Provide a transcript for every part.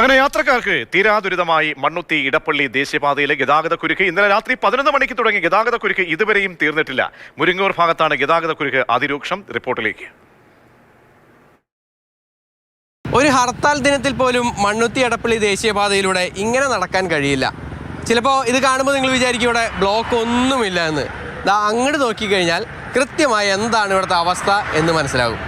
അങ്ങനെ യാത്രക്കാർക്ക് തീരാദുരിതമായി മണ്ണുത്തി ഇടപ്പള്ളി ദേശീയപാതയിലെ ഗതാഗത കുരുക്ക്. ഇന്നലെ രാത്രി 11 മണിക്ക് തുടങ്ങിയ ഗതാഗത കുരുക്ക് ഇതുവരെയും തീർന്നിട്ടില്ല. മുരിങ്ങൂർ ഭാഗത്താണ് ഗതാഗത കുരുക്ക് അതിരൂക്ഷം. റിപ്പോർട്ടിലേക്ക്. ഒരു ഹർത്താൽ ദിനത്തിൽ പോലും മണ്ണുത്തി ഇടപ്പള്ളി ദേശീയപാതയിലൂടെ ഇങ്ങനെ നടക്കാൻ കഴിയില്ല. ചിലപ്പോൾ ഇത് കാണുമ്പോൾ നിങ്ങൾ വിചാരിക്കും ഇവിടെ ബ്ലോക്ക് ഒന്നുമില്ല എന്ന്. അങ്ങോട്ട് നോക്കിക്കഴിഞ്ഞാൽ കൃത്യമായി എന്താണ് ഇവിടുത്തെ അവസ്ഥ എന്ന് മനസ്സിലാകും.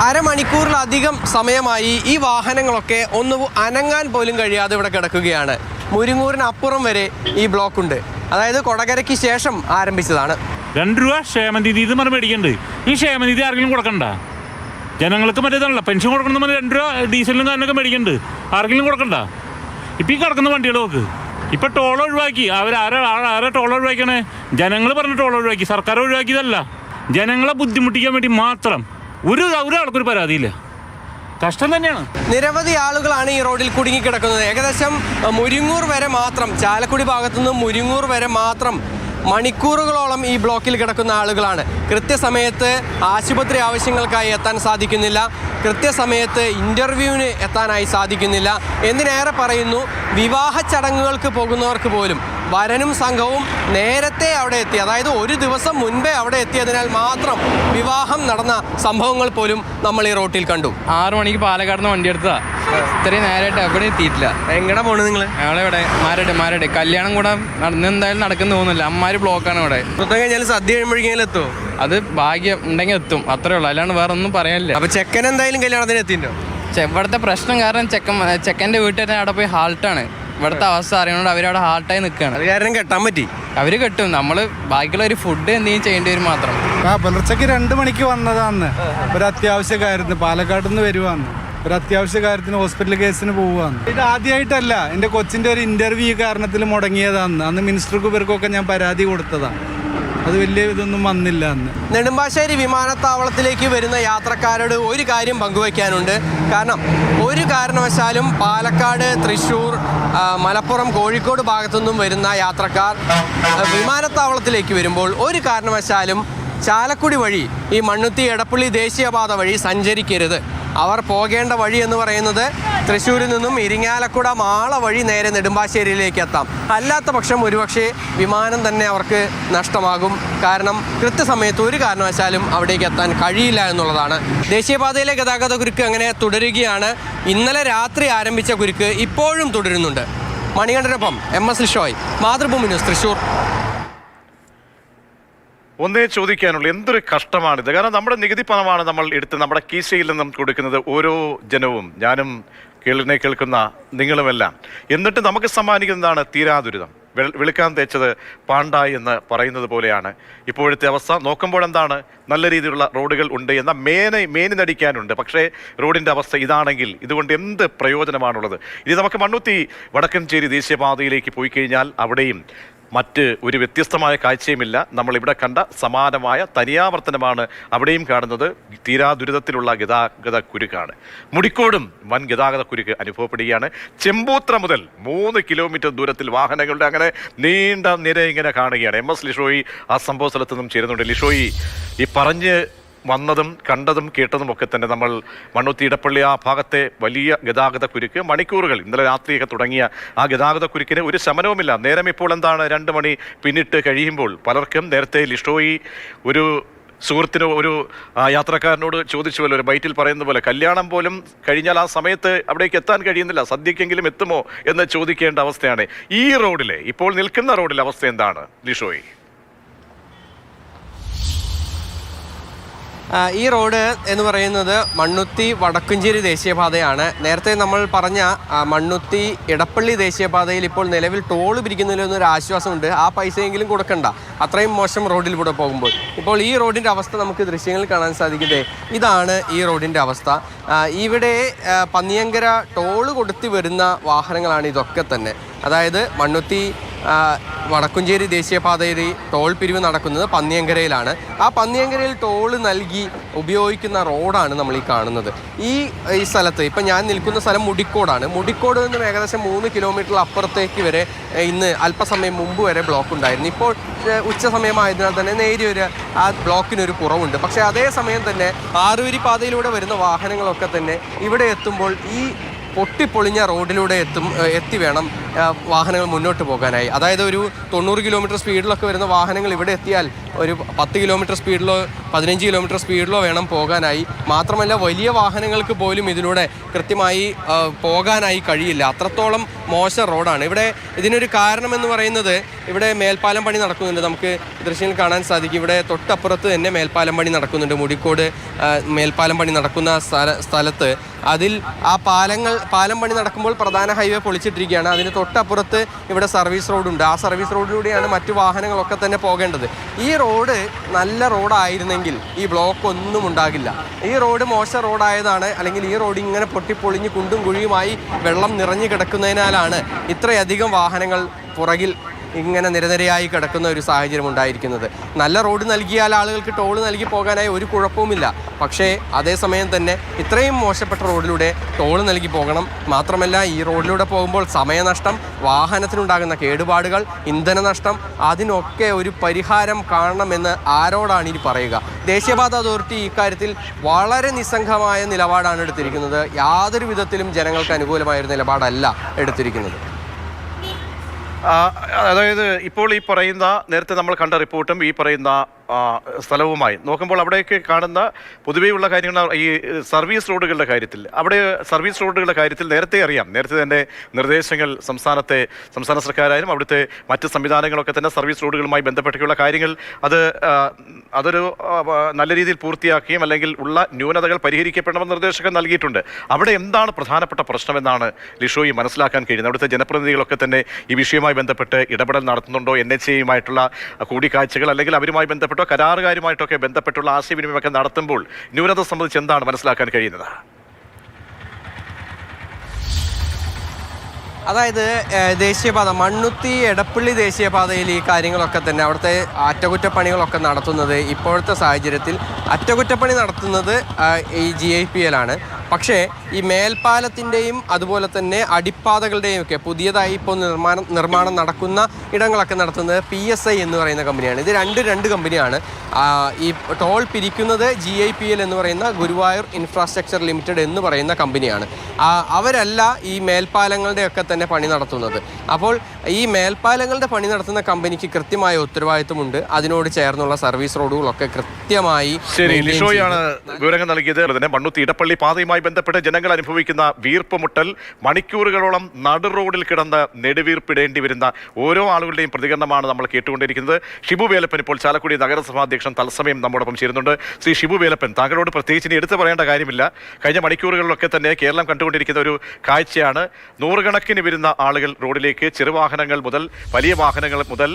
അരമണിക്കൂറിലധികം സമയമായി ഈ വാഹനങ്ങളൊക്കെ ഒന്ന് അനങ്ങാൻ പോലും കഴിയാതെ ഇവിടെ കിടക്കുകയാണ്. മുരിങ്ങൂരിനപ്പുറം വരെ ഈ ബ്ലോക്ക് ഉണ്ട്. അതായത് കൊടകരയ്ക്ക് ശേഷം ആരംഭിച്ചതാണ്. 2 രൂപ ക്ഷേമനിധി ഇത് പറഞ്ഞ് മേടിക്കണ്ട്. ഈ ക്ഷേമനിധി ആർക്കെങ്കിലും കൊടുക്കണ്ട? ജനങ്ങൾക്ക് മറ്റേതാണല്ലോ പെൻഷൻ കൊടുക്കണം. 2 രൂപ ഡീസലിനും കാരനൊക്കെ മേടിക്കണ്ട്. ആർക്കെങ്കിലും കൊടുക്കണ്ട? ഇപ്പം ഈ കിടക്കുന്ന വണ്ടികൾ നോക്ക്. ഇപ്പം ടോൾ ഒഴിവാക്കി. ആരെ ടോൾ ഒഴിവാക്കിയാണ്? ജനങ്ങൾ പറഞ്ഞ ടോൾ ഒഴിവാക്കി. സർക്കാർ ഒഴിവാക്കിയതല്ല, ജനങ്ങളെ ബുദ്ധിമുട്ടിക്കാൻ വേണ്ടി മാത്രം. ഒരാൾക്കൊരു പരാതിയില്ല. കഷ്ടം തന്നെയാണ്. നിരവധി ആളുകളാണ് ഈ റോഡിൽ കുടുങ്ങിക്കിടക്കുന്നത്. ഏകദേശം മുരിങ്ങൂർ വരെ മാത്രം, ചാലക്കുടി ഭാഗത്തുനിന്ന് മുരിങ്ങൂർ വരെ മാത്രം മണിക്കൂറുകളോളം ഈ ബ്ലോക്കിൽ കിടക്കുന്ന ആളുകളാണ്. കൃത്യസമയത്ത് ആശുപത്രി ആവശ്യങ്ങൾക്കായി എത്താൻ സാധിക്കുന്നില്ല. കൃത്യസമയത്ത് ഇൻ്റർവ്യൂവിന് എത്താനായി സാധിക്കുന്നില്ല. എന്തിനേറെ പറയുന്നു, വിവാഹ ചടങ്ങുകൾക്ക് പോകുന്നവർക്ക് പോലും വരനും സംഘവും നേരത്തെ അവിടെ എത്തി, അതായത് ഒരു ദിവസം മുൻപേ അവിടെ എത്തിയതിനാൽ മാത്രം വിവാഹം നടന്ന സംഭവങ്ങൾ പോലും നമ്മൾ ഈ റോട്ടിൽ കണ്ടു. 6 മണിക്ക് പാലക്കാട് നിന്ന് വണ്ടി എടുത്താ ഇത്രയും നേരമായിട്ട് എവിടെ എത്തിയിട്ടില്ല. എങ്ങനെ പോണു നിങ്ങൾ? ഞങ്ങളിവിടെ മാരട് കല്യാണം കൂടെ എന്തായാലും നടക്കുന്ന തോന്നുന്നില്ല. അമ്മാര് ബ്ലോക്കാണ് ഇവിടെ. കഴിഞ്ഞാൽ സദ്യ കഴിയുമ്പോഴേക്കും എത്തുമോ? അത് ഭാഗ്യം ഉണ്ടെങ്കിൽ എത്തും, അത്രേ ഉള്ളൂ. അല്ലാണ്ട് വേറെ ഒന്നും പറയാനില്ല. അപ്പൊ ചെക്കൻ എന്തായാലും കല്യാണത്തിന് എത്തിണ്ടോ? ഇവിടുത്തെ പ്രശ്നം കാരണം ചെക്കൻ്റെ വീട്ടുകാരൻ അവിടെ പോയി ഹാൾട്ടാണ്. ഇവിടുത്തെ അവസ്ഥ അറിയണോണ്ട് അവരവിടെ ഹാൾട്ടായി നിൽക്കുകയാണ്. അത് കാരണം കെട്ടാൻ പറ്റി. അവര് കെട്ടും, നമ്മള് ബാക്കിയുള്ള ഒരു ഫുഡ് എന്തെങ്കിലും ചെയ്യേണ്ടി വരും മാത്രം. പുലർച്ചയ്ക്ക് 2 മണിക്ക് വന്നതാന്ന്. ഒരു അത്യാവശ്യ കാര്യത്തിന് പാലക്കാട് നിന്ന് വരുവാന്ന്. ഒരു അത്യാവശ്യ കാര്യത്തിന് ഹോസ്പിറ്റൽ കേസിന് പോവുകയാണ്. ഇത് ആദ്യമായിട്ടല്ല, എൻ്റെ കൊച്ചിൻ്റെ ഒരു ഇന്റർവ്യൂ കാരണത്തിൽ മുടങ്ങിയതാന്ന്. അന്ന് മിനിസ്റ്റർക്ക് ഇവർക്കൊക്കെ ഞാൻ പരാതി കൊടുത്തതാണ്. അത് വലിയ ഇതൊന്നും വന്നില്ല അന്ന്. നെടുമ്പാശ്ശേരി വിമാനത്താവളത്തിലേക്ക് വരുന്ന യാത്രക്കാരോട് ഒരു കാര്യം പങ്കുവയ്ക്കാനുണ്ട്. കാരണം ഒരു കാരണവശാലും പാലക്കാട്, തൃശ്ശൂർ, മലപ്പുറം, കോഴിക്കോട് ഭാഗത്തുനിന്നും വരുന്ന യാത്രക്കാർ വിമാനത്താവളത്തിലേക്ക് വരുമ്പോൾ ഒരു കാരണവശാലും ചാലക്കുടി വഴി ഈ മണ്ണുത്തി എടപ്പള്ളി ദേശീയപാത വഴി സഞ്ചരിക്കരുത്. അവർ പോകേണ്ട വഴി എന്ന് പറയുന്നത് തൃശ്ശൂരിൽ നിന്നും ഇരിങ്ങാലക്കുട മാള വഴി നേരെ നെടുമ്പാശ്ശേരിയിലേക്ക് എത്താം. അല്ലാത്ത പക്ഷം ഒരുപക്ഷെ വിമാനം തന്നെ അവർക്ക് നഷ്ടമാകും. കാരണം കൃത്യസമയത്ത് ഒരു കാരണവശാലും അവിടേക്ക് എത്താൻ കഴിയില്ല എന്നുള്ളതാണ്. ദേശീയപാതയിലെ ഗതാഗത കുരുക്ക് അങ്ങനെ തുടരുകയാണ്. ഇന്നലെ രാത്രി ആരംഭിച്ച കുരുക്ക് ഇപ്പോഴും തുടരുന്നുണ്ട്. മണികണ്ഠനൊപ്പം MS ലിഷോയ്, മാതൃഭൂമി ന്യൂസ്, തൃശ്ശൂർ. ഒന്നേ ചോദിക്കാനുള്ളൂ, എന്തൊരു കഷ്ടമാണിത്. കാരണം നമ്മുടെ നികുതി പണമാണ് നമ്മൾ എടുത്ത് നമ്മുടെ കീശയിൽ നിന്നും കൊടുക്കുന്നത്, ഓരോ ജനവും, ഞാനും കേൾക്കുന്ന നിങ്ങളുമെല്ലാം. എന്നിട്ട് നമുക്ക് സമ്മാനിക്കുന്നതാണ് തീരാദുരിതം. വെളുക്കാൻ തേച്ചത് പാണ്ടായി എന്ന് പറയുന്നത് പോലെയാണ് ഇപ്പോഴത്തെ അവസ്ഥ. നോക്കുമ്പോൾ എന്താണ്, നല്ല രീതിയിലുള്ള റോഡുകൾ ഉണ്ട് എന്ന മേനി നടിക്കാനുണ്ട്. പക്ഷേ റോഡിൻ്റെ അവസ്ഥ ഇതാണെങ്കിൽ ഇതുകൊണ്ട് എന്ത് പ്രയോജനമാണുള്ളത്? ഇനി നമുക്ക് മണ്ണുത്തി വടക്കഞ്ചേരി ദേശീയപാതയിലേക്ക് പോയി കഴിഞ്ഞാൽ അവിടെയും മറ്റ് ഒരു വ്യത്യസ്തമായ കാഴ്ചയുമില്ല. നമ്മളിവിടെ കണ്ട സമാനമായ തനിയാവർത്തനമാണ് അവിടെയും കാണുന്നത്. തീരാദുരിതത്തിലുള്ള ഗതാഗത കുരുക്കാണ്. മുടിക്കോടും വൻ ഗതാഗത കുരുക്ക് അനുഭവപ്പെടുകയാണ്. ചെമ്പൂത്ര മുതൽ 3 കിലോമീറ്റർ ദൂരത്തിൽ വാഹനങ്ങളുടെ അങ്ങനെ നീണ്ട നിര ഇങ്ങനെ കാണുകയാണ്. MS ലിഷോയി ആ സംഭവ സ്ഥലത്ത് നിന്നും ചേരുന്നുണ്ട്. ലിഷോയി, ഈ പറഞ്ഞ് വന്നതും കണ്ടതും കേട്ടതും ഒക്കെ തന്നെ നമ്മൾ മണ്ണുത്തി ഇടപ്പള്ളി ആ ഭാഗത്തെ വലിയ ഗതാഗത കുരുക്ക് മണിക്കൂറുകൾ ഇന്നലെ രാത്രിയൊക്കെ തുടങ്ങിയ ആ ഗതാഗത കുരുക്കിന് ഒരു ശമനവുമില്ല. നേരം ഇപ്പോൾ എന്താണ് 2 മണി പിന്നിട്ട് കഴിയുമ്പോൾ പലർക്കും നേരത്തെ ലിഷോയി ഒരു സുഹൃത്തിനോ ഒരു യാത്രക്കാരനോട് ചോദിച്ചുവല്ലോ, ഒരു ബൈറ്റിൽ പറയുന്ന പോലെ കല്യാണം പോലും കഴിഞ്ഞാൽ ആ സമയത്ത് അവിടേക്ക് എത്താൻ കഴിയുന്നില്ല, സദ്യക്കെങ്കിലും എത്തുമോ എന്ന് ചോദിക്കേണ്ട അവസ്ഥയാണ്. ഈ റോഡിലെ ഇപ്പോൾ നിൽക്കുന്ന റോഡിലെ അവസ്ഥ എന്താണ് ലിഷോയി? ഈ റോഡ് എന്ന് പറയുന്നത് മണ്ണുത്തി വടക്കുംചേരി ദേശീയപാതയാണ്. നേരത്തെ നമ്മൾ പറഞ്ഞ മണ്ണുത്തി ഇടപ്പള്ളി ദേശീയപാതയിൽ ഇപ്പോൾ നിലവിൽ ടോൾ പിരിക്കുന്നതിലൊന്നൊരു ആശ്വാസമുണ്ട്. ആ പൈസയെങ്കിലും കൊടുക്കണ്ട, അത്രയും മോശം റോഡിലൂടെ പോകുമ്പോൾ. ഇപ്പോൾ ഈ റോഡിൻ്റെ അവസ്ഥ നമുക്ക് ദൃശ്യങ്ങളിൽ കാണാൻ സാധിക്കുന്നത് ഇതാണ്. ഈ റോഡിൻ്റെ അവസ്ഥ ഇവിടെ പന്നിയങ്കര ടോൾ കൊടുത്ത് വരുന്ന വാഹനങ്ങളാണ് ഇതൊക്കെ തന്നെ. അതായത് മണ്ണുത്തി വടക്കുംചേരി ദേശീയപാതയിൽ ടോൾ പിരിവ് നടക്കുന്നത് പന്നിയങ്കരയിലാണ്. ആ പന്നിയങ്കരയിൽ ടോൾ നൽകി ഉപയോഗിക്കുന്ന റോഡാണ് നമ്മൾ ഈ കാണുന്നത്. ഈ സ്ഥലത്ത് ഇപ്പം ഞാൻ നിൽക്കുന്ന സ്ഥലം മുടിക്കോടാണ്. മുടിക്കോട് നിന്നും ഏകദേശം 3 കിലോമീറ്റർ അപ്പുറത്തേക്ക് വരെ ഇന്ന് അല്പസമയം മുമ്പ് വരെ ബ്ലോക്ക് ഉണ്ടായിരുന്നു. ഇപ്പോൾ ഉച്ച സമയമായതിനാൽ തന്നെ നേരിയൊരു ആ ബ്ലോക്കിനൊരു കുറവുണ്ട്. പക്ഷേ അതേസമയം തന്നെ ആറുവരി പാതയിലൂടെ വരുന്ന വാഹനങ്ങളൊക്കെ തന്നെ ഇവിടെ എത്തുമ്പോൾ ഈ പൊട്ടിപ്പൊളിഞ്ഞ റോഡിലൂടെ എത്തി വേണം വാഹനങ്ങൾ മുന്നോട്ട് പോകാനായി. അതായത് ഒരു 90 കിലോമീറ്റർ സ്പീഡിലൊക്കെ വരുന്ന വാഹനങ്ങൾ ഇവിടെ എത്തിയാൽ ഒരു 10 കിലോമീറ്റർ സ്പീഡിലോ 15 കിലോമീറ്റർ സ്പീഡിലോ വേണം പോകാനായി. മാത്രമല്ല വലിയ വാഹനങ്ങൾക്ക് പോലും ഇതിലൂടെ കൃത്യമായി പോകാനായി കഴിയില്ല. അത്രത്തോളം മോശം റോഡാണ്. ഇവിടെ ഇതിനൊരു കാരണമെന്ന് പറയുന്നത് ഇവിടെ മേൽപ്പാലം പണി നടക്കുന്നുണ്ട്. നമുക്ക് ദൃശ്യങ്ങൾ കാണാൻ സാധിക്കും. ഇവിടെ തൊട്ടപ്പുറത്ത് തന്നെ മേൽപ്പാലം പണി നടക്കുന്നുണ്ട്. മുടിക്കോട് മേൽപ്പാലം പണി നടക്കുന്ന സ്ഥലത്ത് അതിൽ ആ പാലം പണി നടക്കുമ്പോൾ പ്രധാന ഹൈവേ പൊളിച്ചിട്ടിരിക്കുകയാണ്. അതിന് തൊട്ടപ്പുറത്ത് ഇവിടെ സർവീസ് റോഡുണ്ട്. ആ സർവീസ് റോഡിലൂടെയാണ് മറ്റു വാഹനങ്ങളൊക്കെ തന്നെ പോകേണ്ടത്. ഈ റോഡ് നല്ല റോഡായിരുന്നെങ്കിൽ ഈ ബ്ലോക്ക് ഒന്നും ഉണ്ടാകില്ല. ഈ റോഡ് മോശം റോഡായതാണ്, അല്ലെങ്കിൽ ഈ റോഡ് ഇങ്ങനെ പൊട്ടിപ്പൊളിഞ്ഞ് കുണ്ടും കുഴിയുമായി വെള്ളം നിറഞ്ഞു കിടക്കുന്നതിനാലാണ് ഇത്രയധികം വാഹനങ്ങൾ പുറകിൽ ഇങ്ങനെ നിരനിരയായി കിടക്കുന്ന ഒരു സാഹചര്യം ഉണ്ടായിരിക്കുന്നത്. നല്ല റോഡ് നൽകിയാൽ ആളുകൾക്ക് ടോൾ നൽകി പോകാനായി ഒരു കുഴപ്പവുമില്ല. പക്ഷേ അതേസമയം തന്നെ ഇത്രയും മോശപ്പെട്ട റോഡിലൂടെ ടോൾ നൽകി പോകണം. മാത്രമല്ല ഈ റോഡിലൂടെ പോകുമ്പോൾ സമയനഷ്ടം, വാഹനത്തിനുണ്ടാകുന്ന കേടുപാടുകൾ, ഇന്ധനനഷ്ടം, അതിനൊക്കെ ഒരു പരിഹാരം കാണണമെന്ന് ആരോടാണ് ഇനി പറയുക? ദേശീയപാത അതോറിറ്റി ഇക്കാര്യത്തിൽ വളരെ നിസ്സംഗമായ നിലപാടാണ് എടുത്തിരിക്കുന്നത്. യാതൊരു വിധത്തിലും ജനങ്ങൾക്ക് അനുകൂലമായൊരു നിലപാടല്ല എടുത്തിരിക്കുന്നത്. അതായത് ഇപ്പോൾ ഈ പറയുന്ന നേരത്തെ നമ്മൾ കണ്ട റിപ്പോർട്ടും ഈ പറയുന്ന സ്ഥലവുമായി നോക്കുമ്പോൾ അവിടെയൊക്കെ കാണുന്ന പൊതുവെയുള്ള കാര്യങ്ങൾ ഈ സർവീസ് റോഡുകളുടെ കാര്യത്തിൽ നേരത്തെ അറിയാം. നേരത്തെ തന്നെ നിർദ്ദേശങ്ങൾ സംസ്ഥാന സർക്കാരായാലും അവിടുത്തെ മറ്റ് സംവിധാനങ്ങളൊക്കെ തന്നെ സർവീസ് റോഡുകളുമായി ബന്ധപ്പെട്ടുള്ള കാര്യങ്ങൾ അതൊരു നല്ല രീതിയിൽ പൂർത്തിയാക്കുകയും അല്ലെങ്കിൽ ഉള്ള ന്യൂനതകൾ പരിഹരിക്കപ്പെടണമെന്ന് നിർദ്ദേശങ്ങൾ നൽകിയിട്ടുണ്ട്. അവിടെ എന്താണ് പ്രധാനപ്പെട്ട പ്രശ്നമെന്നാണ് ലിഷോയി മനസ്സിലാക്കാൻ കഴിയുന്നത്? അവിടുത്തെ ജനപ്രതിനിധികളൊക്കെ തന്നെ ഈ വിഷയവുമായി ബന്ധപ്പെട്ട് ഇടപെടൽ നടത്തുന്നുണ്ടോ? NHAയുമായിട്ടുള്ള കൂടിക്കാഴ്ചകൾ അല്ലെങ്കിൽ അവരുമായി ബന്ധപ്പെട്ടോ കരാറുകാരുമായിട്ടൊക്കെ ബന്ധപ്പെട്ടുള്ള ആശയവിനിമയമൊക്കെ നടത്തുമ്പോൾ ന്യൂനത സംബന്ധിച്ച് എന്താണ് മനസ്സിലാക്കാൻ കഴിയുന്നത്? അതായത് ദേശീയപാത മണ്ണുത്തി എടപ്പള്ളി ദേശീയപാതയിൽ ഈ കാര്യങ്ങളൊക്കെ തന്നെ അവിടുത്തെ അറ്റകുറ്റപ്പണികളൊക്കെ നടത്തുന്നത് ഇപ്പോഴത്തെ സാഹചര്യത്തിൽ അറ്റകുറ്റപ്പണി നടത്തുന്നത് ഈ GIPL ആണ്. പക്ഷേ ഈ മേൽപ്പാലത്തിൻ്റെയും അതുപോലെ തന്നെ അടിപ്പാതകളുടെയും ഒക്കെ പുതിയതായി ഇപ്പോൾ നിർമ്മാണം നടക്കുന്ന ഇടങ്ങളൊക്കെ നടത്തുന്നത് PSI എന്ന് പറയുന്ന കമ്പനിയാണ്. ഇത് രണ്ട് കമ്പനിയാണ്. ഈ ടോൾ പിരിക്കുന്നത് GIPL എന്ന് പറയുന്ന ഗുരുവായൂർ ഇൻഫ്രാസ്ട്രക്ചർ ലിമിറ്റഡ് എന്ന് പറയുന്ന കമ്പനിയാണ്. അവരല്ല ഈ മേൽപ്പാലങ്ങളുടെയൊക്കെ തന്നെ പണി നടത്തുന്നത്. അപ്പോൾ ഈ മേൽപ്പാലങ്ങളുടെ പണി നടത്തുന്ന കമ്പനിക്ക് കൃത്യമായ ഉത്തരവാദിത്വമുണ്ട്. അതിനോട് ചേർന്നുള്ള സർവീസ് റോഡുകളൊക്കെ കൃത്യമായി വിവരങ്ങൾ നൽകിയത്. മണ്ണുത്തി ഇടപ്പള്ളി പാതയുമായി ബന്ധപ്പെട്ട് ജനങ്ങൾ അനുഭവിക്കുന്ന വീർപ്പുമുട്ടൽ, മണിക്കൂറുകളോളം നടു റോഡിൽ കിടന്ന് നെടുവീർപ്പിടേണ്ടി വരുന്ന ഓരോ ആളുകളുടെയും പ്രതികരണമാണ് നമ്മൾ കേട്ടുകൊണ്ടിരിക്കുന്നത്. ഷിബു വേലപ്പൻ ഇപ്പോൾ ചാലക്കുടി നഗരസഭാ അധ്യക്ഷൻ തത്സമയം നമ്മോടൊപ്പം ചേരുന്നുണ്ട്. ശ്രീ ഷിബു വേലപ്പൻ, താങ്കളോട് പ്രത്യേകിച്ച് ഇനി എടുത്തു പറയേണ്ട കാര്യമില്ല. കഴിഞ്ഞ മണിക്കൂറുകളിലൊക്കെ തന്നെ കേരളം കണ്ടുകൊണ്ടിരിക്കുന്ന ഒരു കാഴ്ചയാണ്. നൂറുകണക്കിന് വരുന്ന ആളുകൾ റോഡിലേക്ക്, ചെറുവാഹനങ്ങൾ മുതൽ വലിയ വാഹനങ്ങൾ മുതൽ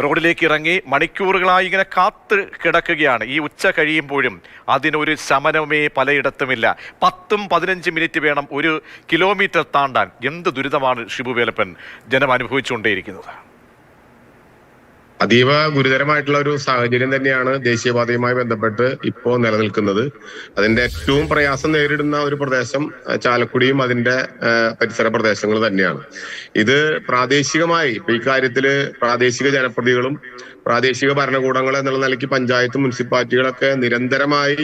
റോഡിലേക്ക് ഇറങ്ങി മണിക്കൂറുകളായി ഇങ്ങനെ കാത്ത് കിടക്കുകയാണ്. ഈ ഉച്ച കഴിയുമ്പോഴും അതിനൊരു ശമനമേ പലയിടത്തുമില്ല. 10-15 മിനിറ്റ് വേണം 1 കിലോമീറ്റർ താണ്ടാൻ. എന്ത് ദുരിതമാണ് ഷിബു വേലപ്പൻ ജനം അനുഭവിച്ചുകൊണ്ടേയിരിക്കുന്നത്? അതീവ ഗുരുതരമായിട്ടുള്ള ഒരു സാഹചര്യം തന്നെയാണ് ദേശീയപാതയുമായി ബന്ധപ്പെട്ട് ഇപ്പോൾ നിലനിൽക്കുന്നത്. അതിന്റെ ഏറ്റവും പ്രയാസം നേരിടുന്ന ഒരു പ്രദേശം ചാലക്കുടിയും അതിന്റെ പരിസര പ്രദേശങ്ങൾ തന്നെയാണ്. ഇത് പ്രാദേശികമായി ഇപ്പൊ ഈ കാര്യത്തില് പ്രാദേശിക ജനപ്രതിനിധികളും പ്രാദേശിക ഭരണകൂടങ്ങൾ എന്നുള്ള നിലയ്ക്ക് പഞ്ചായത്തും മുനിസിപ്പാലിറ്റികളൊക്കെ നിരന്തരമായി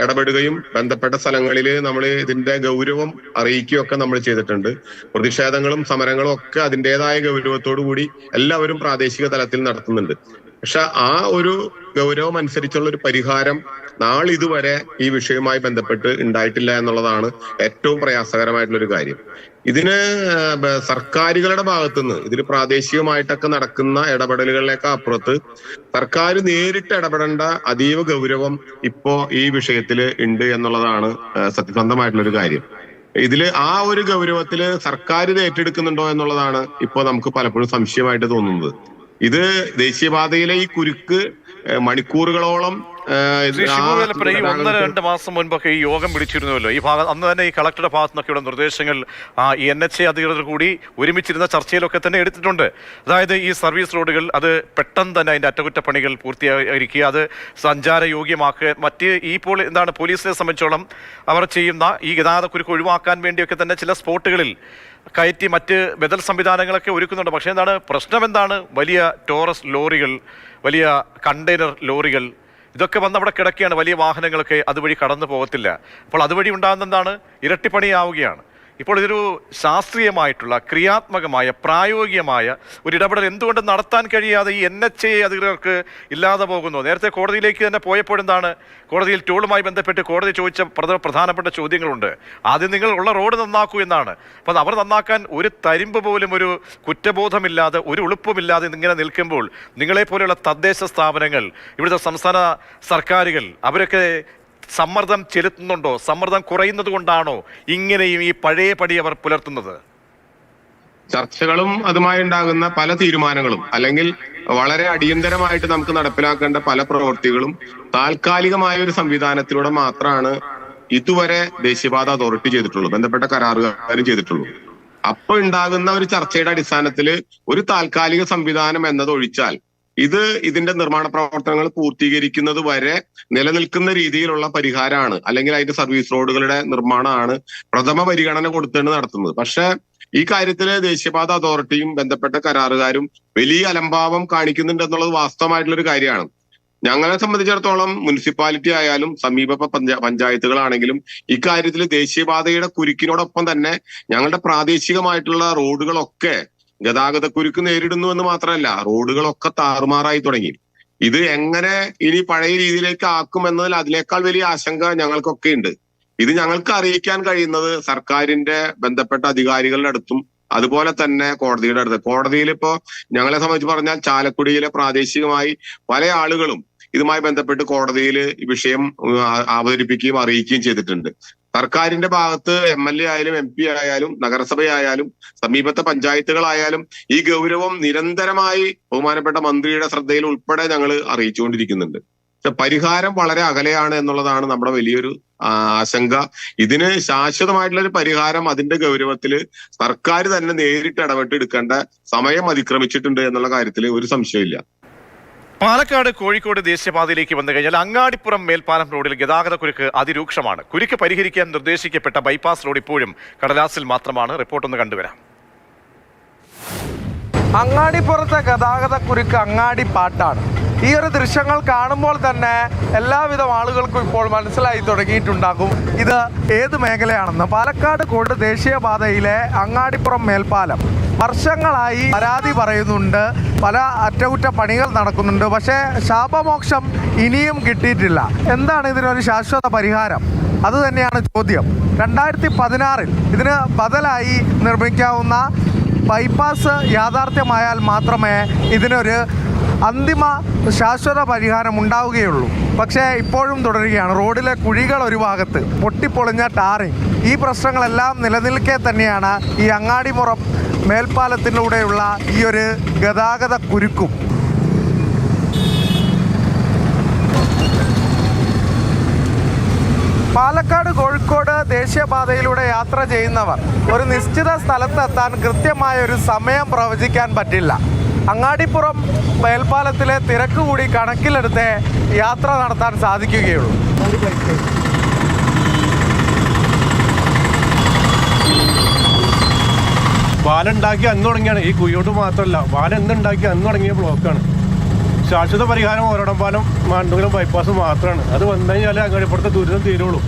ഇടപെടുകയും ബന്ധപ്പെട്ട സ്ഥലങ്ങളിൽ നമ്മൾ ഇതിന്റെ ഗൗരവം അറിയിക്കുകയൊക്കെ നമ്മൾ ചെയ്തിട്ടുണ്ട്. പ്രതിഷേധങ്ങളും സമരങ്ങളും ഒക്കെ അതിൻ്റെതായ ഗൗരവത്തോടു കൂടി എല്ലാവരും പ്രാദേശിക തലത്തിൽ നടത്തുന്നുണ്ട്. പക്ഷെ ആ ഒരു ഗൗരവം അനുസരിച്ചുള്ള ഒരു പരിഹാരം നാളിതുവരെ ഈ വിഷയവുമായി ബന്ധപ്പെട്ട് ഉണ്ടായിട്ടില്ല എന്നുള്ളതാണ് ഏറ്റവും പ്രയാസകരമായിട്ടുള്ള ഒരു കാര്യം. ഇതിന് സർക്കാരുകളുടെ ഭാഗത്തുനിന്ന് ഇതിന് പ്രാദേശികമായിട്ടൊക്കെ നടക്കുന്ന ഇടപെടലുകളിലേക്ക് അപ്പുറത്ത് സർക്കാർ നേരിട്ട് ഇടപെടേണ്ട അതീവ ഗൗരവം ഇപ്പോ ഈ വിഷയത്തില് ഉണ്ട് എന്നുള്ളതാണ് സത്യസന്ധമായിട്ടുള്ള ഒരു കാര്യം. ഇതില് ആ ഒരു ഗൗരവത്തില് സർക്കാർ ഇത് ഏറ്റെടുക്കുന്നുണ്ടോ എന്നുള്ളതാണ് ഇപ്പോ നമുക്ക് പലപ്പോഴും സംശയമായിട്ട് തോന്നുന്നത്. ഇത് ദേശീയപാതയിലെ ഈ കുരുക്ക് മണിക്കൂറുകളോളം ശ്രീ ശിവു വേലപ്പൻ, ഈ 1-2 മാസം മുൻപൊക്കെ ഈ യോഗം വിളിച്ചിരുന്നുവല്ലോ ഈ ഭാഗം, അന്ന് തന്നെ ഈ കളക്ടറുടെ ഭാഗത്തു നിന്നൊക്കെയുള്ള നിർദ്ദേശങ്ങൾ ഈ NHA അധികൃതർ കൂടി ഒരുമിച്ചിരുന്ന ചർച്ചയിലൊക്കെ തന്നെ എടുത്തിട്ടുണ്ട്. അതായത് ഈ സർവീസ് റോഡുകൾ അത് പെട്ടെന്ന് തന്നെ അതിൻ്റെ അറ്റകുറ്റപ്പണികൾ പൂർത്തിയായിരിക്കുക, അത് സഞ്ചാരയോഗ്യമാക്കുക, മറ്റ് ഇപ്പോൾ എന്താണ് പോലീസിനെ സംബന്ധിച്ചോളം അവർ ചെയ്യുന്ന ഈ ഗതാഗതക്കുരുക്ക് ഒഴിവാക്കാൻ വേണ്ടിയൊക്കെ തന്നെ ചില സ്പോട്ടുകളിൽ കയറ്റി മറ്റ് ബദൽ സംവിധാനങ്ങളൊക്കെ ഒരുക്കുന്നുണ്ട്. പക്ഷേ എന്താണ് പ്രശ്നം, എന്താണ് വലിയ ടോറസ് ലോറികൾ, വലിയ കണ്ടെയ്നർ ലോറികൾ ഇതൊക്കെ വന്ന് അവിടെ കിടക്കുകയാണ്. വലിയ വാഹനങ്ങളൊക്കെ അതുവഴി കടന്നു പോകത്തില്ല. അപ്പോൾ അതുവഴി ഉണ്ടാകുന്ന എന്താണ്, ഇരട്ടിപ്പണിയാവുകയാണ്. ഇപ്പോൾ ഇതൊരു ശാസ്ത്രീയമായിട്ടുള്ള ക്രിയാത്മകമായ പ്രായോഗികമായ ഒരു ഇടപെടൽ എന്തുകൊണ്ട് നടത്താൻ കഴിയാതെ ഈ NHA അധികൃതർക്ക് ഇല്ലാതെ പോകുന്നു? നേരത്തെ കോടതിയിലേക്ക് തന്നെ പോയപ്പോഴെന്താണ്, കോടതിയിൽ ടോളുമായി ബന്ധപ്പെട്ട് കോടതി ചോദിച്ച പ്രധാനപ്പെട്ട ചോദ്യങ്ങളുണ്ട്. ആദ്യം നിങ്ങൾ ഉള്ള റോഡ് നന്നാക്കൂ എന്നാണ്. അപ്പം അവർ നന്നാക്കാൻ ഒരു തരിമ്പ് പോലും ഒരു കുറ്റബോധമില്ലാതെ ഒരു ഉളുപ്പുമില്ലാതെ ഇങ്ങനെ നിൽക്കുമ്പോൾ നിങ്ങളെപ്പോലെയുള്ള തദ്ദേശ സ്ഥാപനങ്ങൾ, ഇവിടുത്തെ സംസ്ഥാന സർക്കാരുകൾ അവരൊക്കെ സമ്മർദ്ദം ചെലുത്തുന്നുണ്ടോ? സമ്മർദ്ദം കുറയുന്നത് കൊണ്ടാണോ ഇങ്ങനെയും ഈ പഴയ പടി അവർ പുലർത്തുന്നത്? ചർച്ചകളും അതുമായി ഉണ്ടാകുന്ന പല തീരുമാനങ്ങളും അല്ലെങ്കിൽ വളരെ അടിയന്തരമായിട്ട് നമുക്ക് നടപ്പിലാക്കേണ്ട പല പ്രവൃത്തികളും താൽക്കാലികമായ ഒരു സംവിധാനത്തിലൂടെ മാത്രമാണ് ഇതുവരെ ദേശീയപാത അതോറിറ്റി ചെയ്തിട്ടുള്ളൂ, ബന്ധപ്പെട്ട കരാറുകാരും ചെയ്തിട്ടുള്ളൂ. അപ്പോൾ ഉണ്ടാകുന്ന ഒരു ചർച്ചയുടെ അടിസ്ഥാനത്തിൽ ഒരു താൽക്കാലിക സംവിധാനം എന്നതൊഴിച്ചാൽ ഇതിന്റെ നിർമ്മാണ പ്രവർത്തനങ്ങൾ പൂർത്തീകരിക്കുന്നത് വരെ നിലനിൽക്കുന്ന രീതിയിലുള്ള പരിഹാരമാണ്, അല്ലെങ്കിൽ അതിന്റെ സർവീസ് റോഡുകളുടെ നിർമ്മാണമാണ് പ്രഥമ പരിഗണന കൊടുത്തുകൊണ്ട് നടത്തുന്നത്. പക്ഷെ ഈ കാര്യത്തില് ദേശീയപാത അതോറിറ്റിയും ബന്ധപ്പെട്ട കരാറുകാരും വലിയ അലംഭാവം കാണിക്കുന്നുണ്ടെന്നുള്ളത് വാസ്തവമായിട്ടുള്ള ഒരു കാര്യമാണ്. ഞങ്ങളെ സംബന്ധിച്ചിടത്തോളം മുനിസിപ്പാലിറ്റി ആയാലും സമീപ പഞ്ചായത്തുകളാണെങ്കിലും ഇക്കാര്യത്തിൽ ദേശീയപാതയുടെ കുരുക്കിനോടൊപ്പം തന്നെ ഞങ്ങളുടെ പ്രാദേശികമായിട്ടുള്ള റോഡുകളൊക്കെ ഗതാഗതക്കുരുക്ക് നേരിടുന്നു എന്ന് മാത്രമല്ല, റോഡുകളൊക്കെ താറുമാറായി തുടങ്ങി. ഇത് എങ്ങനെ ഇനി പഴയ രീതിയിലേക്ക് ആക്കും എന്നതിൽ അതിനേക്കാൾ വലിയ ആശങ്ക ഞങ്ങൾക്കൊക്കെ ഉണ്ട്. ഇത് ഞങ്ങൾക്ക് അറിയിക്കാൻ കഴിയുന്നത് സർക്കാരിന്റെ ബന്ധപ്പെട്ട അധികാരികളുടെ അടുത്തും അതുപോലെ തന്നെ കോടതിയുടെ അടുത്ത്. കോടതിയിൽ ഇപ്പോ ഞങ്ങളെ സംബന്ധിച്ച് പറഞ്ഞാൽ ചാലക്കുടിയിലെ പ്രാദേശികമായി പല ആളുകളും ഇതുമായി ബന്ധപ്പെട്ട് കോടതിയിൽ ഈ വിഷയം അവതരിപ്പിക്കുകയും അറിയിക്കുകയും ചെയ്തിട്ടുണ്ട്. സർക്കാരിന്റെ ഭാഗത്ത് MLA ആയാലും MP ആയാലും നഗരസഭയായാലും സമീപത്തെ പഞ്ചായത്തുകളായാലും ഈ ഗൗരവം നിരന്തരമായി ബഹുമാനപ്പെട്ട മന്ത്രിയുടെ ശ്രദ്ധയിൽ ഉൾപ്പെടെ ഞങ്ങൾ അറിയിച്ചുകൊണ്ടിരിക്കുന്നുണ്ട്. പക്ഷെ പരിഹാരം വളരെ അകലെയാണ് എന്നുള്ളതാണ് നമ്മുടെ വലിയൊരു ആശങ്ക. ഇതിന് ശാശ്വതമായിട്ടുള്ള ഒരു പരിഹാരം അതിന്റെ ഗൗരവത്തിൽ സർക്കാർ തന്നെ നേരിട്ട് ഇടപെട്ട് എടുക്കേണ്ട സമയം അതിക്രമിച്ചിട്ടുണ്ട് എന്നുള്ള കാര്യത്തിൽ ഒരു സംശയമില്ല. പാലക്കാട് കോഴിക്കോട് ദേശീയപാതയിലേക്ക് വന്നു കഴിഞ്ഞാൽ അങ്ങാടിപ്പുറം മേൽപ്പാലം റോഡിൽ ഗതാഗതക്കുരുക്ക് അതിരൂക്ഷമാണ്. കുരുക്ക് പരിഹരിക്കാൻ നിർദ്ദേശിക്കപ്പെട്ട ബൈപ്പാസ് റോഡ് ഇപ്പോഴും കടലാസിൽ മാത്രമാണ്. റിപ്പോർട്ടൊന്ന് കണ്ടുവരാം. അങ്ങാടിപ്പുറത്തെ ഗതാഗതക്കുരുക്ക് അങ്ങാടി പാട്ടാണ്. ഈ ഒരു ദൃശ്യങ്ങൾ കാണുമ്പോൾ തന്നെ എല്ലാവിധ ആളുകൾക്കും ഇപ്പോൾ മനസ്സിലായി തുടങ്ങിയിട്ടുണ്ടാകും ഇത് ഏത് മേഖലയാണെന്ന്. പാലക്കാട് കോഴിക്കോട് ദേശീയപാതയിലെ അങ്ങാടിപ്പുറം മേൽപ്പാലം വർഷങ്ങളായി പരാതി പറയുന്നുണ്ട്, പല അറ്റകുറ്റപ്പണികൾ നടക്കുന്നുണ്ട്, പക്ഷേ ശാപമോക്ഷം ഇനിയും കിട്ടിയിട്ടില്ല. എന്താണ് ഇതിനൊരു ശാശ്വത പരിഹാരം? അതുതന്നെയാണ് ചോദ്യം. 2016 ഇതിന് ബദലായി നിർമ്മിക്കാവുന്ന ബൈപ്പാസ് യാഥാർത്ഥ്യമായാൽ മാത്രമേ ഇതിനൊരു അന്തിമ ശാശ്വത പരിഹാരം ഉണ്ടാവുകയുള്ളൂ. പക്ഷേ ഇപ്പോഴും തുടരുകയാണ്. റോഡിലെ കുഴികൾ ഒരു ഭാഗത്ത്, പൊട്ടിപ്പൊളിഞ്ഞ ടാറിങ്, ഈ പ്രശ്നങ്ങളെല്ലാം നിലനിൽക്കെ തന്നെയാണ് ഈ അങ്ങാടിപ്പുറം മേൽപ്പാലത്തിലൂടെയുള്ള ഈ ഒരു ഗതാഗത കുരുക്കും. പാലക്കാട് കോഴിക്കോട് ദേശീയപാതയിലൂടെ യാത്ര ചെയ്യുന്നവർ ഒരു നിശ്ചിത സ്ഥലത്തെത്താൻ കൃത്യമായ ഒരു സമയം പ്രവചിക്കാൻ പറ്റില്ല. അങ്ങാടിപ്പുറം മേൽപ്പാലത്തിലെ തിരക്ക് കൂടി കണക്കിലെടുത്ത് യാത്ര നടത്താൻ സാധിക്കുകയുള്ളൂ. പാലുണ്ടാക്കി അന്ന് തുടങ്ങിയാണ്, ഈ കുയ്യോട്ട് മാത്രമല്ല, പാലം എന്നുണ്ടാക്കി അന്ന് തുടങ്ങിയ ബ്ലോക്കാണ്. ശാശ്വത പരിഹാരം ഓരോടമ്പാലം മാണ്ടൂരം ബൈപ്പാസ് മാത്രമാണ്. അത് വന്നു കഴിഞ്ഞാൽ അങ്ങാടിപ്പുറത്തെ ദുരിതം തീരുള്ളൂ.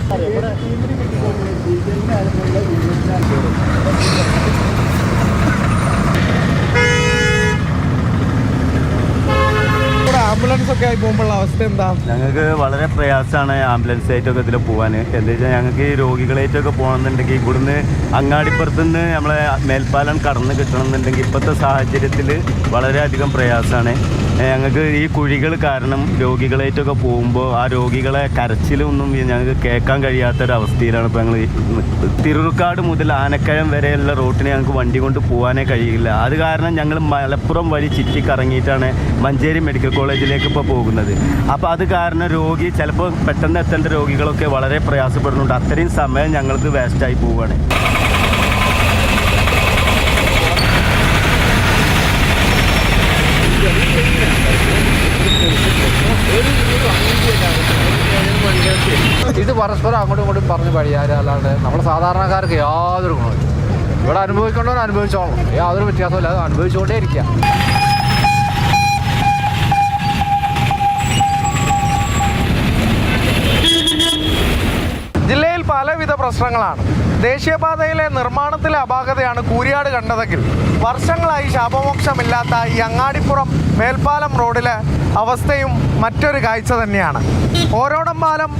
ആംബുലൻസ് ഒക്കെ ആയി പോകുമ്പോഴുള്ള അവസ്ഥ എന്താ? ഞങ്ങൾക്ക് വളരെ പ്രയാസമാണ് ആംബുലൻസ് ആയിട്ടൊക്കെ ഇതിൽ പോകാൻ. എന്താ വെച്ചാൽ ഞങ്ങൾക്ക് ഈ രോഗികളായിട്ടൊക്കെ പോകണമെന്നുണ്ടെങ്കിൽ ഇവിടുന്ന് അങ്ങാടിപ്പുറത്ത് നിന്ന് നമ്മളെ മേൽപ്പാലം കടന്ന് കിട്ടണമെന്നുണ്ടെങ്കിൽ ഇപ്പോഴത്തെ സാഹചര്യത്തിൽ വളരെയധികം പ്രയാസമാണ്. ഞങ്ങൾക്ക് ഈ കുഴികൾ കാരണം രോഗികളായിട്ടൊക്കെ പോകുമ്പോൾ ആ രോഗികളെ കരച്ചിലൊന്നും ഞങ്ങൾക്ക് കേൾക്കാൻ കഴിയാത്തൊരവസ്ഥയിലാണ് ഇപ്പോൾ ഞങ്ങൾ. തിരുർക്കാട് മുതൽ ആനക്കയം വരെയുള്ള റോട്ടിന് ഞങ്ങൾക്ക് വണ്ടി കൊണ്ട് പോകാനേ കഴിയില്ല. അത് കാരണം ഞങ്ങൾ മലപ്പുറം വഴി ചുറ്റിക്കറങ്ങിയിട്ടാണ് മഞ്ചേരി മെഡിക്കൽ കോളേജ് സ്റ്റേജിലേക്ക് ഇപ്പോൾ പോകുന്നത്. അപ്പോൾ അത് കാരണം രോഗി ചിലപ്പോൾ പെട്ടെന്ന് എത്തേണ്ട രോഗികളൊക്കെ വളരെ പ്രയാസപ്പെടുന്നുണ്ട്. അത്രയും സമയം ഞങ്ങൾക്ക് വേസ്റ്റായി പോവുകയാണ്. ഇത് പരസ്പരം അങ്ങോട്ടും ഇങ്ങോട്ടും പറഞ്ഞ് കഴിയാറല്ലാണ്ട് നമ്മുടെ സാധാരണക്കാർക്ക് യാതൊരു ഗുണമില്ല. ഇവിടെ അനുഭവിക്കേണ്ടവർ അനുഭവിച്ചോളണം, യാതൊരു വ്യത്യാസമില്ല, അത് അനുഭവിച്ചുകൊണ്ടേ ഇരിക്കുക. ജില്ലയിൽ പലവിധ പ്രശ്നങ്ങളാണ്. ദേശീയപാതയിലെ നിർമ്മാണത്തിലെ അപാകതയാണ് കൂരിയാട് കണ്ടതെങ്കിൽ വർഷങ്ങളായി ശാപമോക്ഷമില്ലാത്ത ഈ അങ്ങാടിപ്പുറം മേൽപ്പാലം റോഡിലെ അവസ്ഥയും മറ്റൊരു കാഴ്ച തന്നെയാണ്. ഓരോടം പാലം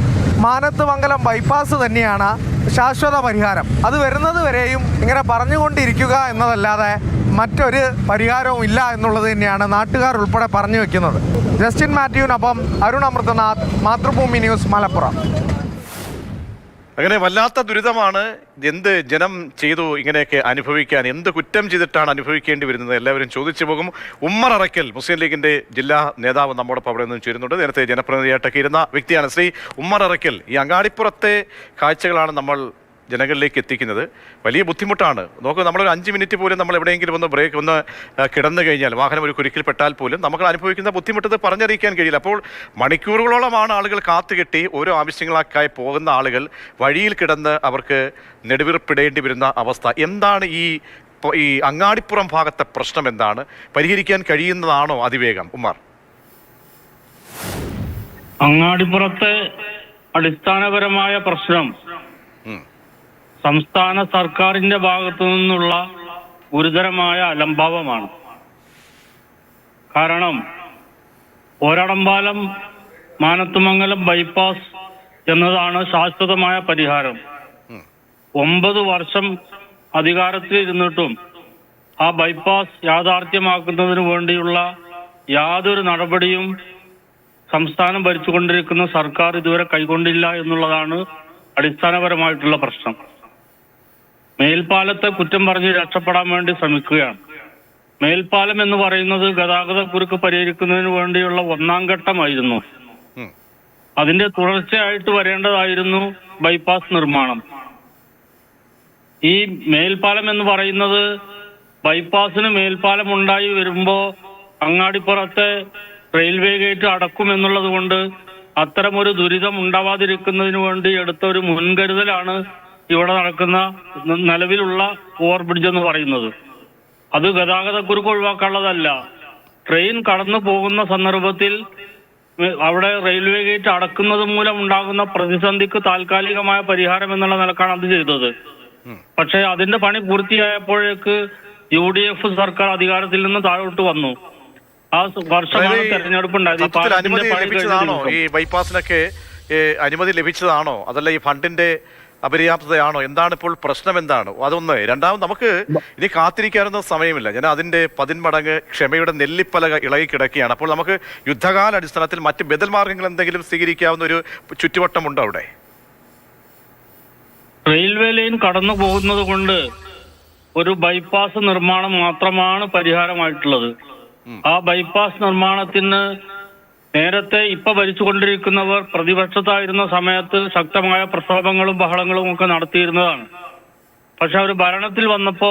മാനത്തുമംഗലം ബൈപ്പാസ് തന്നെയാണ് ശാശ്വത പരിഹാരം. അത് വരുന്നത് വരെയും ഇങ്ങനെ പറഞ്ഞുകൊണ്ടിരിക്കുക എന്നതല്ലാതെ മറ്റൊരു പരിഹാരവും ഇല്ല എന്നുള്ളത് തന്നെയാണ് നാട്ടുകാർ ഉൾപ്പെടെ പറഞ്ഞു വെക്കുന്നത്. Justin മാത്യുവിനൊപ്പം Arun Amrithanath, Mathrubhumi news, Malappuram. അങ്ങനെ വല്ലാത്ത ദുരിതമാണ്. എന്ത് ജനം ചെയ്തു ഇങ്ങനെയൊക്കെ അനുഭവിക്കാൻ? എന്ത് കുറ്റം ചെയ്തിട്ടാണ് അനുഭവിക്കേണ്ടി വരുന്നത്? എല്ലാവരും ചോദിച്ചു പോകും. ഉമ്മർ അറക്കൽ, മുസ്ലിം ലീഗിന്റെ ജില്ലാ നേതാവ്, നമ്മോടൊപ്പം അവിടെ നിന്ന് ചേരുന്നുണ്ട്. നേരത്തെ ജനപ്രതിനിധിയായിട്ടൊക്കെ ഇരുന്ന വ്യക്തിയാണ് ശ്രീ ഉമ്മർ അറക്കൽ. ഈ അങ്ങാടിപ്പുറത്തെ കാഴ്ചകളാണ് നമ്മൾ ജനങ്ങളിലേക്ക് എത്തിക്കുന്നത്. വലിയ ബുദ്ധിമുട്ടാണ്. നോക്കൂ, നമ്മളൊരു 5 മിനിറ്റ് പോലും നമ്മൾ എവിടെയെങ്കിലും ഒന്ന് കിടന്നു കഴിഞ്ഞാൽ, വാഹനം ഒരു കുരുക്കിൽപ്പെട്ടാൽ പോലും നമുക്ക് അനുഭവിക്കുന്ന ബുദ്ധിമുട്ട് പറഞ്ഞറിയിക്കാൻ കഴിയില്ല. അപ്പോൾ മണിക്കൂറുകളോളമാണ് ആളുകൾ കാത്തുകെട്ടി ഓരോ ആവശ്യങ്ങളായി പോകുന്ന ആളുകൾ വഴിയിൽ കിടന്ന് അവർക്ക് നെടുവീർപ്പിടേണ്ടി വരുന്ന അവസ്ഥ. എന്താണ് ഈ അങ്ങാടിപ്പുറം ഭാഗത്തെ പ്രശ്നം? എന്താണ്? പരിഹരിക്കാൻ കഴിയുന്നതാണോ അതിവേഗം? ഉമ്മാർ, അങ്ങാടിപ്പുറത്തെ അടിസ്ഥാനപരമായ പ്രശ്നം സംസ്ഥാന സർക്കാരിന്റെ ഭാഗത്തു നിന്നുള്ള ഗുരുതരമായ അലംഭാവമാണ്. കാരണം ഓരാടംപാലം മാനത്തുമംഗലം ബൈപ്പാസ് എന്നതാണ് ശാശ്വതമായ പരിഹാരം. 9 വർഷം അധികാരത്തിൽ ഇരുന്നിട്ടും ആ ബൈപ്പാസ് യാഥാർത്ഥ്യമാക്കുന്നതിന് വേണ്ടിയുള്ള യാതൊരു നടപടിയും സംസ്ഥാനം ഭരിച്ചുകൊണ്ടിരിക്കുന്ന സർക്കാർ ഇതുവരെ കൈക്കൊണ്ടില്ല എന്നുള്ളതാണ് അടിസ്ഥാനപരമായിട്ടുള്ള പ്രശ്നം. മേൽപ്പാലത്തെ കുറ്റം പറഞ്ഞ് രക്ഷപ്പെടാൻ വേണ്ടി ശ്രമിക്കുകയാണ്. മേൽപ്പാലം എന്ന് പറയുന്നത് ഗതാഗത കുരുക്ക് പരിഹരിക്കുന്നതിന് വേണ്ടിയുള്ള 1ാം ഘട്ടമായിരുന്നു. അതിന്റെ തുടർച്ചയായിട്ട് വരേണ്ടതായിരുന്നു ബൈപ്പാസ് നിർമ്മാണം. ഈ മേൽപ്പാലം എന്ന് പറയുന്നത് ബൈപ്പാസിന് മേൽപ്പാലം ഉണ്ടായി വരുമ്പോൾ അങ്ങാടിപ്പുറത്തെ റെയിൽവേ ഗേറ്റ് അടക്കുമെന്നുള്ളത് കൊണ്ട് അത്തരമൊരു ദുരിതം ഉണ്ടാവാതിരിക്കുന്നതിന് വേണ്ടി എടുത്ത ഒരു മുൻകരുതലാണ് ഇവിടെ നടക്കുന്ന നിലവിലുള്ള ഓവർബ്രിഡ്ജ് എന്ന് പറയുന്നത്. അത് ഗതാഗതക്കുരുക്ക് ഒഴിവാക്കാനുള്ളതല്ല. ട്രെയിൻ കടന്നു പോകുന്ന സന്ദർഭത്തിൽ അവിടെ റെയിൽവേ ഗേറ്റ് അടക്കുന്നത് മൂലം ഉണ്ടാകുന്ന പ്രതിസന്ധിക്ക് താൽക്കാലികമായ പരിഹാരം എന്നുള്ള നിലക്കാണ് അത് ചെയ്തത്. പക്ഷേ അതിന്റെ പണി പൂർത്തിയായപ്പോഴേക്ക് UDF സർക്കാർ അധികാരത്തിൽ നിന്ന് താഴോട്ട് വന്നു. ആ വർഷമാണ് തെരഞ്ഞെടുപ്പ് ഉണ്ടായത്. ഈ ബൈപ്പാസിനൊക്കെ അനുമതി ലഭിച്ചതാണോ? അതല്ല ഈ ഫണ്ടിന്റെ അപര്യാപ്തതയാണോ? എന്താണ് ഇപ്പോൾ പ്രശ്നം? എന്താണ് അതൊന്ന്? രണ്ടാമത്, നമുക്ക് ഇനി കാത്തിരിക്കാനൊന്നും സമയമില്ല. ഞാൻ അതിന്റെ 10 മടങ്ങ് ക്ഷമയുടെ നെല്ലിപ്പലക ഇളകി കിടക്കുകയാണ്. അപ്പോൾ നമുക്ക് യുദ്ധകാല അടിസ്ഥാനത്തിൽ മറ്റ് ബദൽ മാർഗങ്ങൾ എന്തെങ്കിലും സ്വീകരിക്കാവുന്ന ഒരു ചുറ്റുവട്ടമുണ്ടോ അവിടെ? റെയിൽവേ ലൈൻ കടന്നു പോകുന്നത് കൊണ്ട് ഒരു ബൈപ്പാസ് നിർമ്മാണം മാത്രമാണ് പരിഹാരമായിട്ടുള്ളത്. ആ ബൈപ്പാസ് നിർമ്മാണത്തിന് നേരത്തെ ഇപ്പൊ ഭരിച്ചുകൊണ്ടിരിക്കുന്നവർ പ്രതിപക്ഷത്തായിരുന്ന സമയത്ത് ശക്തമായ പ്രക്ഷോഭങ്ങളും ബഹളങ്ങളും ഒക്കെ നടത്തിയിരുന്നതാണ്. പക്ഷെ അവർ ഭരണത്തിൽ വന്നപ്പോ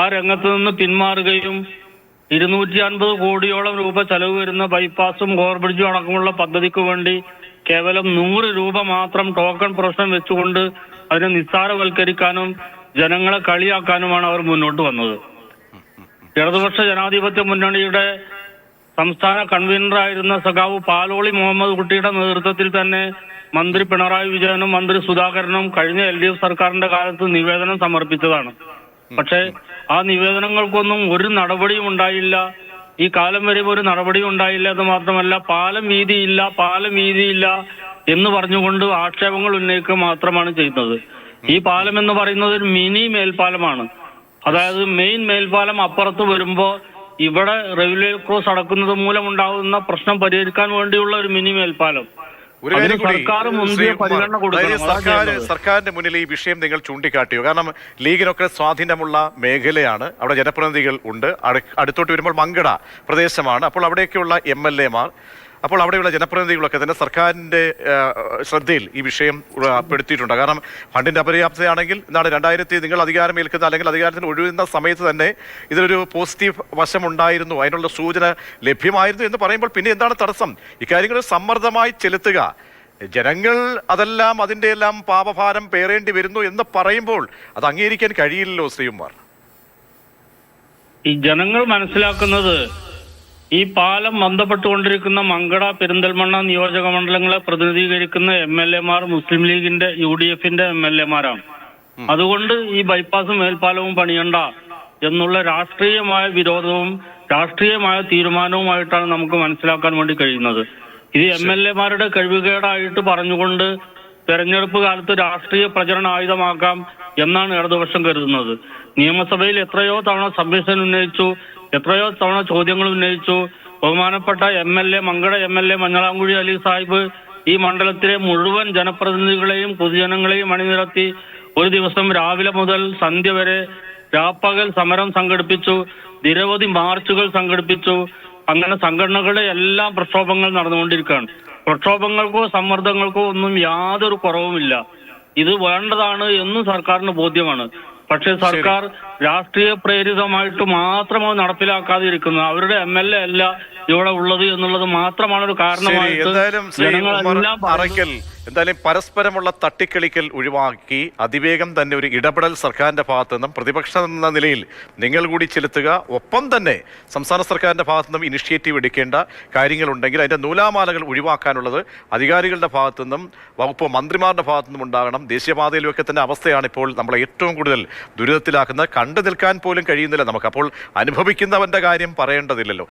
ആ രംഗത്ത് നിന്ന് പിന്മാറുകയും 250 കോടിയോളം രൂപ ചെലവ് വരുന്ന ബൈപ്പാസും ഓവർബ്രിഡ്ജും അടക്കമുള്ള പദ്ധതിക്ക് വേണ്ടി കേവലം 100 രൂപ മാത്രം ടോക്കൺ പ്രശ്നം വെച്ചുകൊണ്ട് അതിനെ നിസ്സാരവൽക്കരിക്കാനും ജനങ്ങളെ കളിയാക്കാനുമാണ് അവർ മുന്നോട്ട് വന്നത്. ഇടതുപക്ഷ ജനാധിപത്യ മുന്നണിയുടെ സംസ്ഥാന കൺവീനറായിരുന്ന സഖാവ് പാലോളി മുഹമ്മദ് കുട്ടിയുടെ നേതൃത്വത്തിൽ തന്നെ മന്ത്രി പിണറായി വിജയനും മന്ത്രി സുധാകരനും കഴിഞ്ഞ LDF സർക്കാരിന്റെ കാലത്ത് നിവേദനം സമർപ്പിച്ചതാണ്. പക്ഷേ ആ നിവേദനങ്ങൾക്കൊന്നും ഒരു നടപടിയും ഉണ്ടായില്ല. ഈ കാലം വരെ ഒരു നടപടിയും ഉണ്ടായില്ല എന്ന് മാത്രമല്ല, പാലം വീതിയില്ല എന്ന് പറഞ്ഞുകൊണ്ട് ആക്ഷേപങ്ങൾ ഉന്നയിക്കുക മാത്രമാണ് ചെയ്യുന്നത്. ഈ പാലം എന്ന് പറയുന്നത് ഒരു മിനി മേൽപ്പാലമാണ്. അതായത് മെയിൻ മേൽപ്പാലം അപ്പുറത്ത് വരുമ്പോൾ ഇവിടെ റെയിൽവേ ക്രോസ് അടക്കുന്നത് മൂലം ഉണ്ടാകുന്ന പ്രശ്നം പരിഹരിക്കാൻ വേണ്ടിയുള്ള ഒരു മിനി മേൽപ്പാലം. സർക്കാരിന്റെ മുന്നിൽ ഈ വിഷയം നിങ്ങൾ ചൂണ്ടിക്കാട്ടിയോ? കാരണം ലീഗിനൊക്കെ സ്വാധീനമുള്ള മേഖലയാണ്, അവിടെ ജനപ്രതിനിധികൾ ഉണ്ട്. അടുത്തോട്ട് വരുമ്പോൾ മങ്കട പ്രദേശമാണ്. അപ്പോൾ അവിടെയൊക്കെയുള്ള MLA മാർ അപ്പോൾ അവിടെയുള്ള ജനപ്രതിനിധികളൊക്കെ തന്നെ സർക്കാരിൻ്റെ ശ്രദ്ധയിൽ ഈ വിഷയം പെടുത്തിയിട്ടുണ്ട്. കാരണം ഫണ്ടിൻ്റെ അപര്യാപ്തതയാണെങ്കിൽ എന്താണ് 2000 നിങ്ങൾ അധികാരം ഏൽക്കുന്ന അല്ലെങ്കിൽ അധികാരത്തിൽ ഒഴിയുന്ന സമയത്ത് തന്നെ ഇതിലൊരു പോസിറ്റീവ് വശമുണ്ടായിരുന്നു, അതിനുള്ള സൂചന ലഭ്യമായിരുന്നു എന്ന് പറയുമ്പോൾ പിന്നെ എന്താണ് തടസ്സം? ഇക്കാര്യങ്ങൾ സമ്മർദ്ദമായി ചെലുത്തുക, ജനങ്ങൾ അതെല്ലാം അതിൻ്റെ എല്ലാം പാപഭാരം പേറേണ്ടി വരുന്നു എന്ന് പറയുമ്പോൾ അത് അംഗീകരിക്കാൻ കഴിയില്ലല്ലോ ശ്രീകുമാർ. ഈ ജനങ്ങൾ മനസ്സിലാക്കുന്നത് ഈ പാലം ബന്ധപ്പെട്ടുകൊണ്ടിരിക്കുന്ന മങ്കട, പെരിന്തൽമണ്ണ നിയോജക മണ്ഡലങ്ങളെ പ്രതിനിധീകരിക്കുന്ന MLA-മാർ മുസ്ലിം ലീഗിന്റെ UDF-ന്റെ MLA-മാരാണ്. അതുകൊണ്ട് ഈ ബൈപ്പാസും മേൽപ്പാലവും പണിയണ്ട എന്നുള്ള രാഷ്ട്രീയമായ വിരോധവും രാഷ്ട്രീയമായ തീരുമാനവുമായിട്ടാണ് നമുക്ക് മനസ്സിലാക്കാൻ വേണ്ടി കഴിയുന്നത്. ഇത് MLA-മാരുടെ കഴിവുകേടായിട്ട് പറഞ്ഞുകൊണ്ട് തെരഞ്ഞെടുപ്പ് കാലത്ത് രാഷ്ട്രീയ പ്രചരണ ആയുധമാക്കാം എന്നാണ് ഇടതുപക്ഷം കരുതുന്നത്. നിയമസഭയിൽ എത്രയോ തവണ സബ്മിഷൻ ഉന്നയിച്ചു, എത്രയോ തവണ ചോദ്യങ്ങൾ ഉന്നയിച്ചു. ബഹുമാനപ്പെട്ട മങ്കട MLA മഞ്ഞളാംകുഴി അലി സാഹിബ് ഈ മണ്ഡലത്തിലെ മുഴുവൻ ജനപ്രതിനിധികളെയും പൊതുജനങ്ങളെയും അണിനിരത്തി ഒരു ദിവസം രാവിലെ മുതൽ സന്ധ്യ വരെ രാപ്പകൽ സമരം സംഘടിപ്പിച്ചു, നിരവധി മാർച്ചുകൾ സംഘടിപ്പിച്ചു. അങ്ങനെ സംഘടനകളുടെ എല്ലാ പ്രക്ഷോഭങ്ങൾ നടന്നുകൊണ്ടിരിക്കുകയാണ്. പ്രക്ഷോഭങ്ങൾക്കോ സമ്മർദ്ദങ്ങൾക്കോ ഒന്നും യാതൊരു കുറവുമില്ല. ഇത് വേണ്ടതാണ് എന്നും സർക്കാരിന് ബോധ്യമാണ്. പക്ഷേ സർക്കാർ രാഷ്ട്രീയ പ്രേരിതമായിട്ട് മാത്രമാണ് നടപ്പിലാക്കാതെ ഇരിക്കുന്നത്. അവരുടെ MLA അല്ല ഇവിടെ ഉള്ളത് എന്നുള്ളത് മാത്രമാണ് ഒരു കാരണമായിട്ട് എന്തായാലും പരസ്പരമുള്ള തട്ടിക്കളിക്കൽ ഒഴിവാക്കി അതിവേഗം തന്നെ ഒരു ഇടപെടൽ സർക്കാരിന്റെ ഭാഗത്തു നിന്നും പ്രതിപക്ഷം എന്ന നിലയിൽ നിങ്ങൾ കൂടി ചെലുത്തുക. ഒപ്പം തന്നെ സംസ്ഥാന സർക്കാരിന്റെ ഭാഗത്തു നിന്നും ഇനിഷ്യേറ്റീവ് എടുക്കേണ്ട കാര്യങ്ങളുണ്ടെങ്കിൽ അതിന്റെ നൂലാമാലകൾ ഒഴിവാക്കാനുള്ളത് അധികാരികളുടെ ഭാഗത്തു നിന്നും വകുപ്പ് മന്ത്രിമാരുടെ ഭാഗത്തു നിന്നും ഉണ്ടാകണം. ദേശീയപാതയിലൊക്കെ തന്നെ അവസ്ഥയാണ് ഇപ്പോൾ നമ്മളെ ഏറ്റവും കൂടുതൽ ദുരിതത്തിലാക്കുന്നത്. കണ്ടു നിൽക്കാൻ പോലും കഴിയുന്നില്ല നമുക്ക്. അപ്പോൾ അനുഭവിക്കുന്നവന്റെ കാര്യം പറയേണ്ടതില്ലല്ലോ.